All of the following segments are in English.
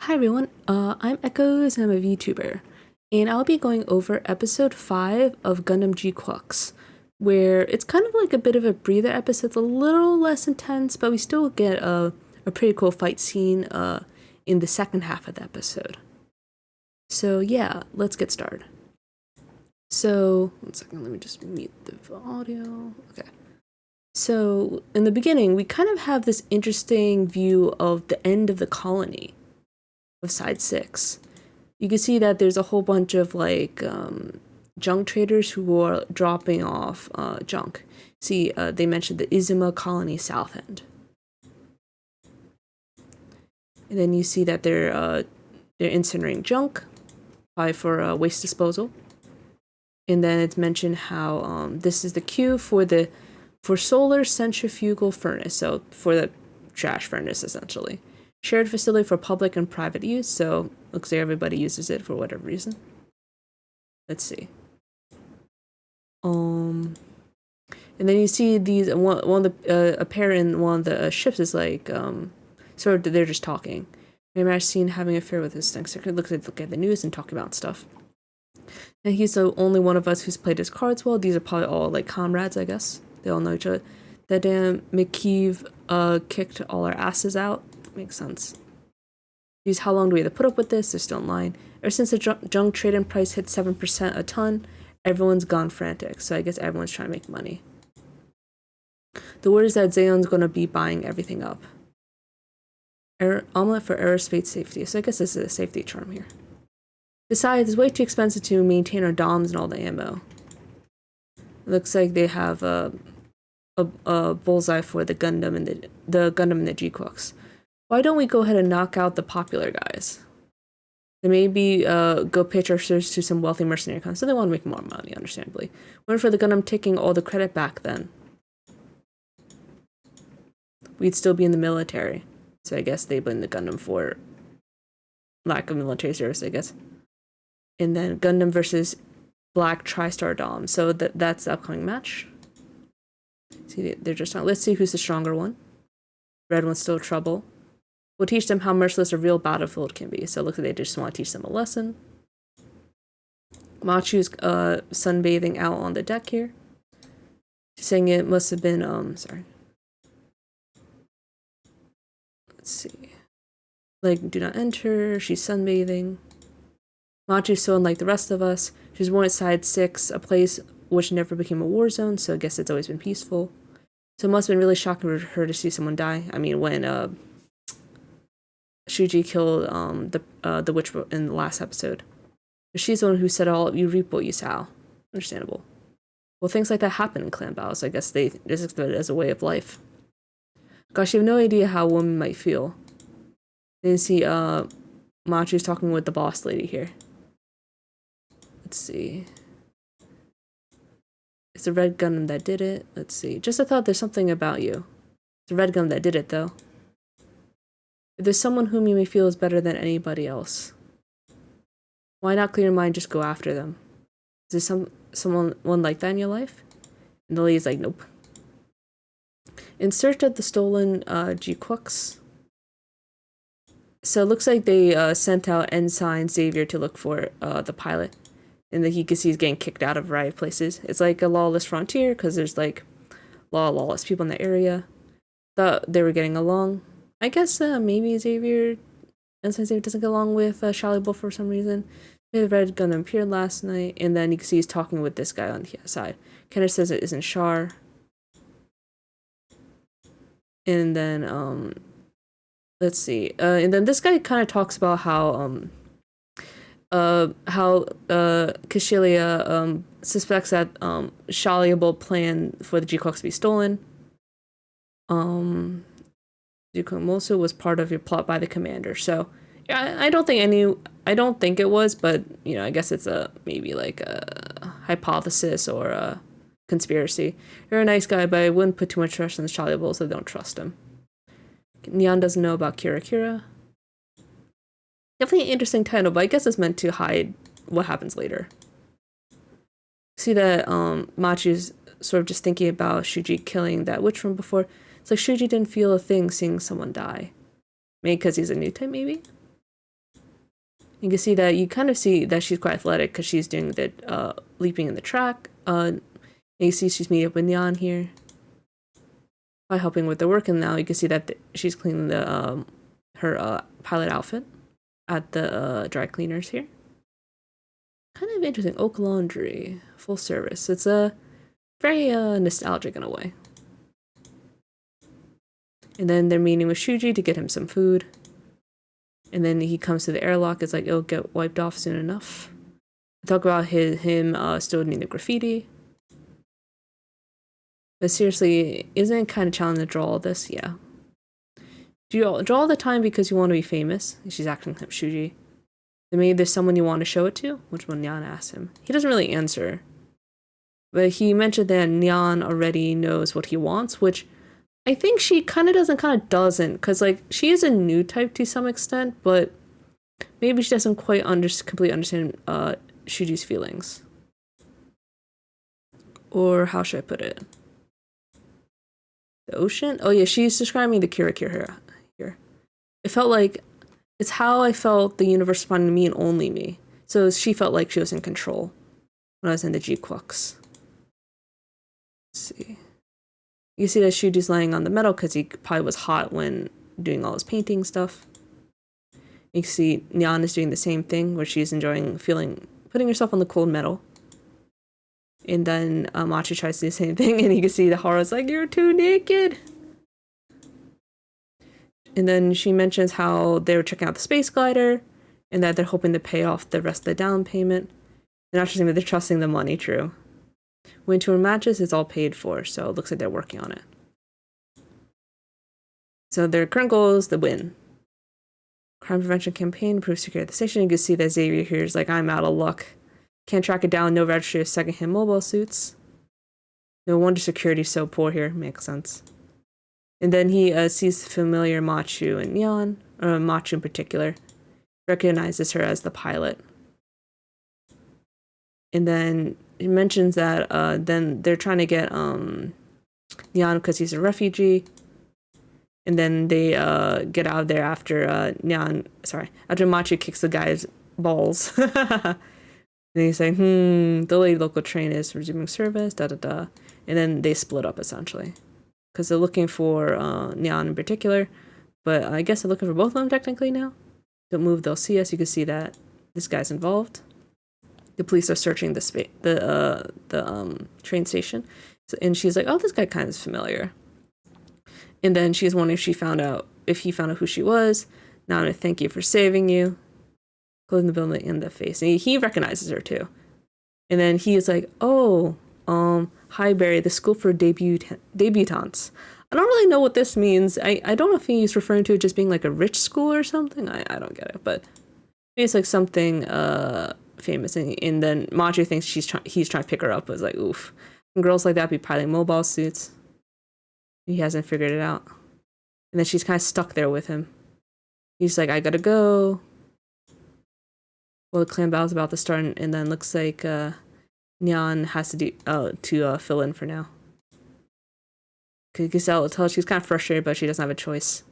Hi everyone, I'm Echoes and I'm a VTuber, and I'll be going over episode 5 of Gundam GQuuuuuuX, where it's kind of like a bit of a breather episode. It's a little less intense, but we still get a pretty cool fight scene in the second half of the episode. So yeah, let's get started. So, one second, let me just mute the audio. Okay. So, in the beginning, we kind of have this interesting view of the end of the colony of side 6. You can see that there's a whole bunch of like junk traders who are dropping off junk. See, they mentioned the Izuma colony south end, and then you see that they're incinerating junk, probably for waste disposal. And then it's mentioned how this is the queue for solar centrifugal furnace, so for the trash furnace essentially. Shared facility for public and private use, so looks like everybody uses it for whatever reason. Let's see. And then you see these one of the a pair in one of the ships is like sort of they're just talking. I imagine seen having an affair with his thing. So look at the news and talk about stuff. And he's the only one of us who's played his cards well. These are probably all like comrades, I guess. They all know each other. That damn McKeeve kicked all our asses out. Makes sense. Use how long do we have to put up with this? They're still in line. Ever since the junk trade-in price hit 7% a ton, everyone's gone frantic. So I guess everyone's trying to make money. The word is that Zeon's going to be buying everything up. Omelette for aerospace safety. So I guess this is a safety term here. Besides, it's way too expensive to maintain our DOMs and all the ammo. It looks like they have a bullseye for the Gundam and the Gundam and the GQuuuuuuX. Why don't we go ahead and knock out the popular guys? They maybe go pitch ourselves to some wealthy mercenary cons, so they want to make more money, understandably. Wonder for the Gundam taking all the credit back then. We'd still be in the military. So I guess they blame the Gundam for lack of military service, I guess. And then Gundam versus Black TriStar Dom. So that's the upcoming match. See, they're just not. Let's see who's the stronger one. Red one's still trouble. We'll teach them how merciless a real battlefield can be. So it looks like they just want to teach them a lesson. Machu's sunbathing out on the deck here. She's saying it must have been, sorry. Let's see. Like, do not enter. She's sunbathing. Machu's so unlike the rest of us. She's born at side 6, a place which never became a war zone, so I guess it's always been peaceful. So it must have been really shocking for her to see someone die. I mean, when Shuji killed the witch in the last episode. But she's the one who said, "All you reap what you sow." Understandable. Well, things like that happen in clan battles. I guess they just accept it as a way of life. Gosh, you have no idea how a woman might feel. Then see Machu's talking with the boss lady here. Let's see. It's the red Gundam that did it. Let's see. Just I thought there's something about you. It's the red Gundam that did it, though. If there's someone whom you may feel is better than anybody else, why not clear your mind, just go after them? Is there someone like that in your life? And the lady's like, nope. In search of the stolen GQuuuuuuX. So it looks like they sent out Ensign Xavier to look for the pilot. And then he can see he's getting kicked out of a variety of places. It's like a lawless frontier because there's like lawless people in the area. Thought they were getting along. I guess maybe Ensign Xavier doesn't get along with Charlie Bull for some reason. The red Gundam appeared last night, and then you can see he's talking with this guy on the side. Kenner says it isn't Char. And then, let's see. And then this guy kind of talks about how Kashilia suspects that Shaliable plan for the GQuuuuuuX to be stolen. Jukumosu was part of your plot by the commander. So yeah, I don't think it was, but you know, I guess it's maybe like a hypothesis or a conspiracy. You're a nice guy, but I wouldn't put too much trust in the Shaliable, so don't trust him. Nyan doesn't know about Kira. Definitely an interesting title, but I guess it's meant to hide what happens later. See that Machu's sort of just thinking about Shuji killing that witch from before. It's like Shuji didn't feel a thing seeing someone die. Maybe because he's a Newtype, maybe? You can see that, you kind of see that she's quite athletic because she's doing the leaping in the track. You see she's meeting up with Nyan here by helping with the work, and now you can see that she's cleaning the her pilot outfit at the dry cleaners here. Kind of interesting. Oak Laundry, full service. It's a very nostalgic in a way. And then they're meeting with Shuji to get him some food. And then he comes to the airlock. It's like, it'll get wiped off soon enough. Talk about him still needing the graffiti. But seriously, isn't it kind of challenging to draw all this? Yeah. Do you draw all the time because you want to be famous? She's acting like Shuji. Then maybe there's someone you want to show it to? Which one Nyan asks him. He doesn't really answer. But he mentioned that Nyan already knows what he wants, which I think she kind of doesn't, because like she is a Newtype to some extent, but maybe she doesn't quite completely understand Shuji's feelings. Or how should I put it? The ocean? Oh yeah, she's describing the Kira here. It felt like it's how I felt the universe responded to me and only me. So she felt like she was in control when I was in the GQuuuuuuX. Let's see. You can see that Shuji's laying on the metal because he probably was hot when doing all his painting stuff. You can see Nyan is doing the same thing where she's enjoying putting herself on the cold metal. And then Machu tries to do the same thing, and you can see the Haru's like, "You're too naked." And then she mentions how they were checking out the space glider and that they're hoping to pay off the rest of the down payment. They're not trusting, but they're trusting the money, true. When tour matches, it's all paid for, so it looks like they're working on it. So their current goal is the win. Crime prevention campaign improves security at the station. You can see that Xavier here is like, I'm out of luck. Can't track it down, no registry of secondhand mobile suits. No wonder security's so poor here, makes sense. And then he sees the familiar Machu and Nyan, or Machu in particular, recognizes her as the pilot. And then he mentions that then they're trying to get Nyan because he's a refugee. And then they get out of there after after Machu kicks the guy's balls. And he's like, delayed local train is resuming service, da-da-da. And then they split up, essentially. Because they're looking for Nyan in particular. But I guess they're looking for both of them, technically, now. Don't move, they'll see us. You can see that this guy's involved. The police are searching the train station. And she's like, oh, this guy kind of is familiar. And then she's wondering if he found out who she was. Now I'm going to thank you for saving you. Closing the building in the face. And he recognizes her too. And then he is like, oh, hi Barry, the school for debutantes. I don't really know what this means. I don't know if he's referring to it just being like a rich school or something. I don't get it, but maybe it's like something famous. And then Machu thinks he's trying to pick her up. It's like, oof. And girls like that be piloting mobile suits. He hasn't figured it out. And then she's kind of stuck there with him. He's like, I gotta go. Well, the clan battle's about to start, and then looks like Nyan has to fill in for now. You can tell she's kind of frustrated, but she doesn't have a choice.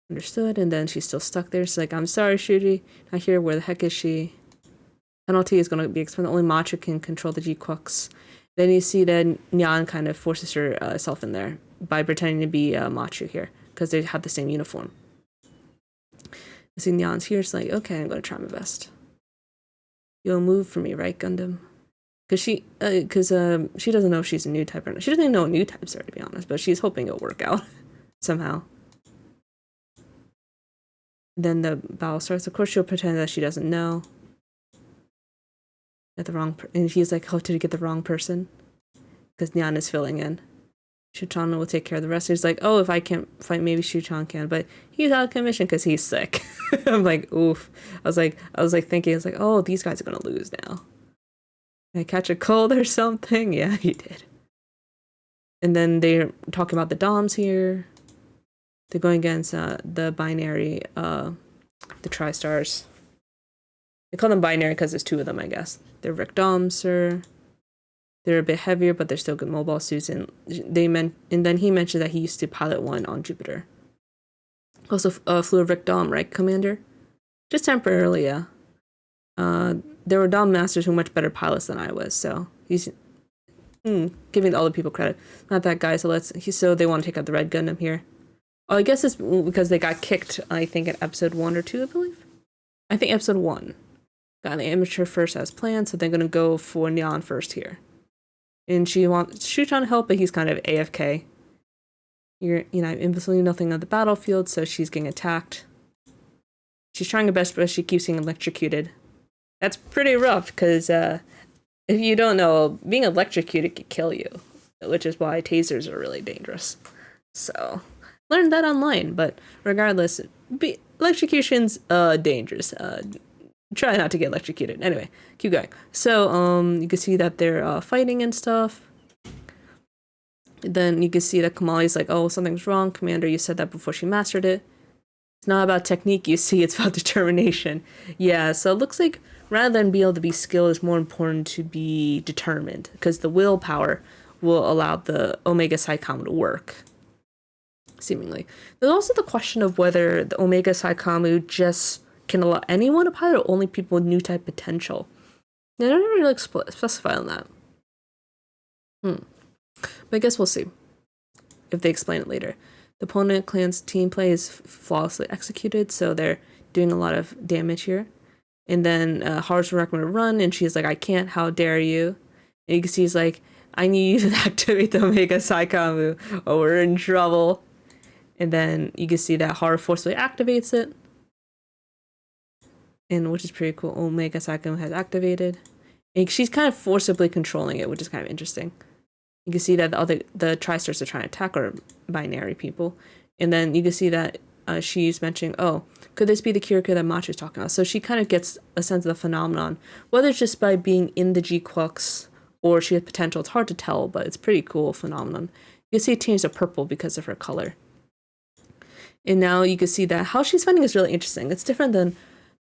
Understood, and then she's still stuck there. She's like, I'm sorry, Shuji. Not here. Where the heck is she? Penalty is going to be expensive. Only Machu can control the GQuuuuuuX. Then you see that Nyan kind of forces herself in there by pretending to be Machu here, because they have the same uniform. I see Nyan's here. It's like, okay, I'm going to try my best. You'll move for me, right, Gundam? Because she doesn't know if she's a new type or not. She doesn't even know what new types are, to be honest, but she's hoping it'll work out somehow. Then the battle starts. Of course, she'll pretend that she doesn't know. And he's like, how did he get the wrong person? Because Nyan is filling in. Shuchan will take care of the rest. He's like, oh, if I can't fight, maybe Shuchan can, but he's out of commission because he's sick. I'm like, oof. I was like thinking, oh, these guys are gonna lose now. Did I catch a cold or something? Yeah, he did. And then they're talking about the DOMs here. They're going against the binary, the TriStars. They call them binary because there's two of them, I guess. They're Rick DOMs, sir. They're a bit heavier, but they're still good mobile suits. And then he mentioned that he used to pilot one on Jupiter. Also flew a Rick Dom, right, Commander? Just temporarily, yeah. There were Dom Masters who were much better pilots than I was, so he's giving all the people credit. Not that guy, so they want to take out the Red Gundam here. Oh, I guess it's because they got kicked, I think, in episode 1 or 2, I believe. I think episode 1. Got the amateur first as planned, so they're gonna go for Nyan first here. And she's trying to help, but he's kind of AFK. Absolutely nothing on the battlefield, so she's getting attacked. She's trying her best, but she keeps getting electrocuted. That's pretty rough, because if you don't know, being electrocuted could kill you, which is why tasers are really dangerous. So, learned that online, but regardless, electrocution's dangerous. Try not to get electrocuted. Anyway, keep going. So, you can see that they're fighting and stuff. Then you can see that Kamali's like, oh, something's wrong. Commander, you said that before she mastered it. It's not about technique, you see, it's about determination. Yeah, so it looks like rather than be able to be skilled, it's more important to be determined, because the willpower will allow the Omega Psycom to work, seemingly. There's also the question of whether the Omega Psycom just can allow anyone to pilot or only people with new type potential. They don't really specify on that. But I guess we'll see if they explain it later. The opponent clan's team play is flawlessly executed, so they're doing a lot of damage here. And then Haru's recommended to run, and she's like, I can't, how dare you? And you can see he's like, I need you to activate the Omega Psycom, or we're in trouble. And then you can see that Haru forcefully activates it. And which is pretty cool. Omega Psycom has activated. And she's kind of forcibly controlling it, which is kind of interesting. You can see that the Tri-Stars are trying to attack our binary people. And then you can see that she's mentioning, oh, could this be the Kiriko that Machu's talking about? So she kind of gets a sense of the phenomenon, whether it's just by being in the GQuuuuuuX or she has potential. It's hard to tell, but it's a pretty cool phenomenon. You can see it changed to purple because of her color. And now you can see that how she's fighting is really interesting. It's different than,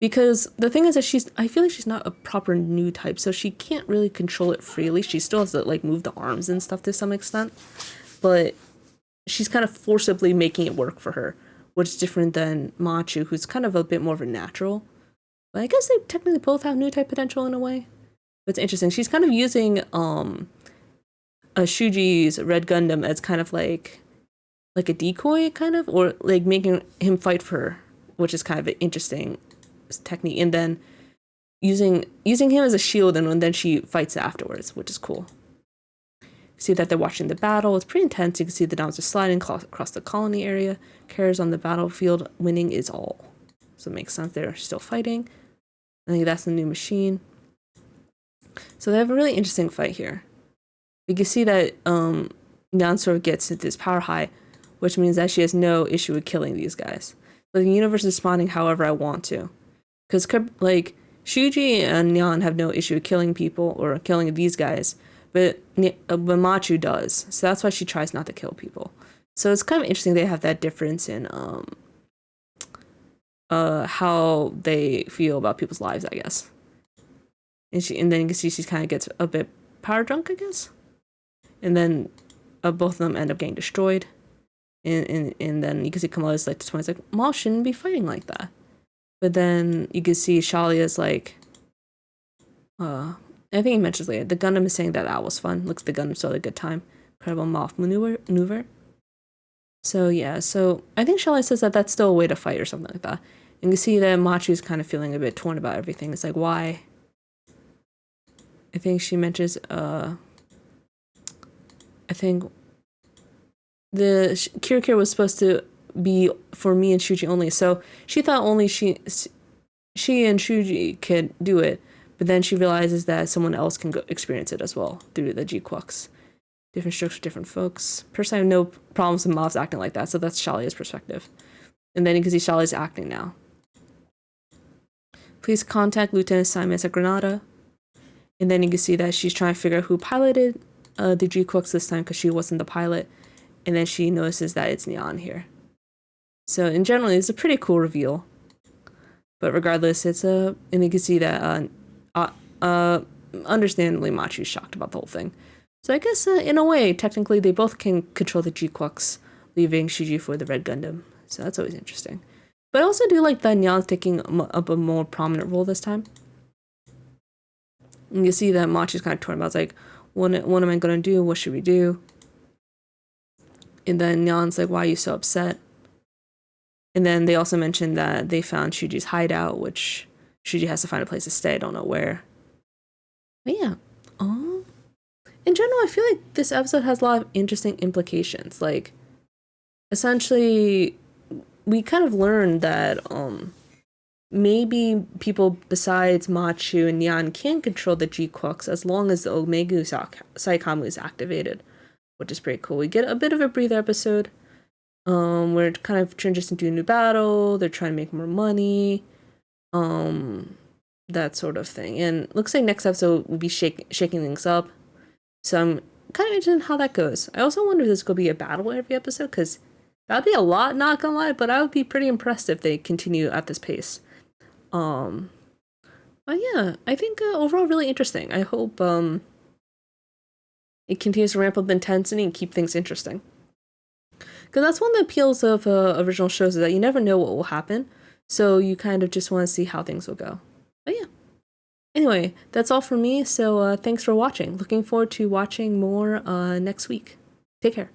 because the thing is that I feel like she's not a proper Newtype, so she can't really control it freely. She still has to like move the arms and stuff to some extent, but she's kind of forcibly making it work for her, which is different than Machu, who's kind of a bit more of a natural. But I guess they technically both have Newtype potential in a way. But it's interesting. She's kind of using Shuji's Red Gundam as kind of like a decoy, kind of, or like making him fight for her, which is kind of an interesting technique. And then using him as a shield, and then she fights afterwards, which is cool. See that they're watching the battle. It's pretty intense. You can see the Doms are sliding across the colony area. Carriers on the battlefield. Winning is all. So it makes sense they're still fighting. I think that's the new machine. So they have a really interesting fight here. You can see that Nyan sort of gets into this power high, which means that she has no issue with killing these guys. But the universe is responding however I want to. Because, like, Shuji and Nyan have no issue with killing people or killing these guys, but Machu does. So that's why she tries not to kill people. So it's kind of interesting they have that difference in how they feel about people's lives, I guess. And then you can see she kind of gets a bit power drunk, I guess. And then both of them end up getting destroyed. And then you can see Kamala's like, this one's like, Maul shouldn't be fighting like that. But then you can see Shalia's like, I think he mentions later, the Gundam is saying that was fun. Looks the Gundam still had a good time. Incredible Moth maneuver. So yeah, so I think Shalia says that that's still a way to fight or something like that. And you can see that Machu's kind of feeling a bit torn about everything. It's like, why? I think she mentions, I think the Kiriko was supposed to be for me and Shuji only. So she thought only she and Shuji could do it, but then she realizes that someone else can go experience it as well through the GQuuuuuuX. Different strokes for different folks. Personally, I have no problems with mobs acting like that, so that's Shalia's perspective. And then you can see Shalia's acting now. Please contact Lieutenant Simon at Granada. And then you can see that she's trying to figure out who piloted the GQuuuuuuX this time because she wasn't the pilot. And then she notices that it's Nyan here. So in general, it's a pretty cool reveal. But regardless, it's and you can see that understandably Machu's shocked about the whole thing. So I guess in a way, technically, they both can control the GQuuuuuuX, leaving Shuji for the Red Gundam. So that's always interesting. But I also do like that Nyan's taking up a more prominent role this time. And you see that Machu's kind of torn about, it's like, what am I gonna do? What should we do? And then Nyan's like, why are you so upset? And then they also mentioned that they found Shuji's hideout, which Shuji has to find a place to stay. I don't know where. But yeah. In general, I feel like this episode has a lot of interesting implications. Like, essentially, we kind of learned that maybe people besides Machu and Nyan can control the GQuuuuuuX as long as the Omega Saikamu is activated, which is pretty cool. We get a bit of a breather episode. Where it kind of transitions into a new battle. They're trying to make more money. That sort of thing. And looks like next episode will be shaking things up. So I'm kind of interested in how that goes. I also wonder if there's going to be a battle every episode, because that'd be a lot, not gonna lie, but I would be pretty impressed if they continue at this pace. But yeah, I think overall really interesting. I hope it continues to ramp up intensity and keep things interesting. Because that's one of the appeals of original shows, is that you never know what will happen. So you kind of just want to see how things will go. But yeah. Anyway, that's all for me. So thanks for watching. Looking forward to watching more next week. Take care.